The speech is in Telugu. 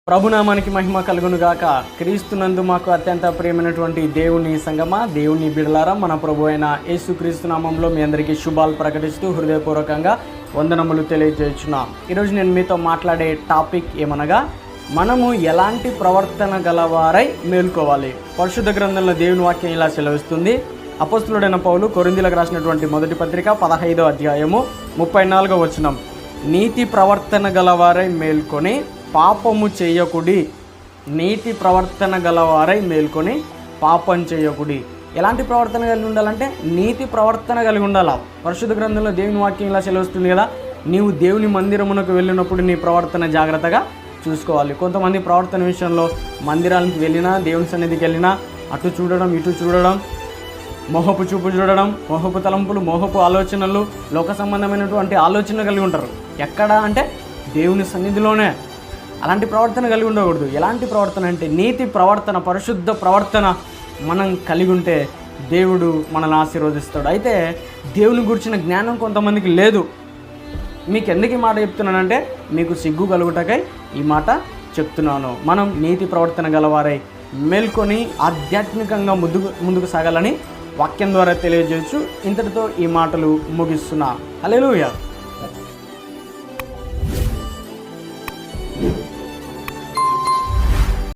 ప్రభునామానికి మహిమ కలుగును గాక. క్రీస్తునందు మాకు అత్యంత ప్రియమైనటువంటి దేవుని సంగమా, దేవుని బిడలారా, మన ప్రభు అయిన యేసుక్రీస్తు నామంలో మీ అందరికీ శుభాలు ప్రకటిస్తూ హృదయపూర్వకంగా వందనములు తెలియజేస్తున్నాం. ఈరోజు నేను మీతో మాట్లాడే టాపిక్ ఏమనగా, మనము ఎలాంటి ప్రవర్తన గలవారై మేల్కోవాలి. పరిశుద్ధ గ్రంథంలో దేవుని వాక్యం ఇలా సెలవిస్తుంది. అపోస్తలుడైన పౌలు కొరింథీయులకు రాసినటువంటి మొదటి పత్రిక 15వ అధ్యాయము 34వ వచనం, నీతి ప్రవర్తన గలవారై మేల్కొని పాపము చేయకుడి. నీతి ప్రవర్తన గలవారై మేల్కొని పాపం చేయకుడి. ఎలాంటి ప్రవర్తన కలిగి ఉండాలంటే నీతి ప్రవర్తన కలిగి ఉండాలా. పరిశుద్ధ గ్రంథంలో దేవుని వాక్యం ఇలా సెలవుస్తుంది కదా, నీవు దేవుని మందిరమునకు వెళ్ళినప్పుడు నీ ప్రవర్తన జాగ్రత్తగా చూసుకోవాలి. కొంతమంది ప్రవర్తన విషయంలో మందిరానికి వెళ్ళినా, దేవుని సన్నిధికి వెళ్ళినా అటు చూడడం ఇటు చూడడం, మోహపు చూపు చూడడం, మోహపు తలంపులు, మోహపు ఆలోచనలు, లోక సంబంధమైనటువంటి ఆలోచనలు కలిగి ఉంటారు. ఎక్కడ అంటే దేవుని సన్నిధిలోనే. అలాంటి ప్రవర్తన కలిగి ఉండకూడదు. ఎలాంటి ప్రవర్తన అంటే నీతి ప్రవర్తన, పరిశుద్ధ ప్రవర్తన మనం కలిగి ఉంటే దేవుడు మనల్ని ఆశీర్వదిస్తాడు. అయితే దేవుని గురించిన జ్ఞానం కొంతమందికి లేదు. మీకు ఎందుకు ఈ మాట చెప్తున్నానంటే, మీకు సిగ్గు కలుగుటకై ఈ మాట చెప్తున్నాను. మనం నీతి ప్రవర్తన గలవారై మేల్కొని ఆధ్యాత్మికంగా ముందుకు సాగాలని వాక్యం ద్వారా తెలియజేయచ్చు. ఇంతటితో ఈ మాటలు ముగిస్తున్నా. హల్లెలూయా.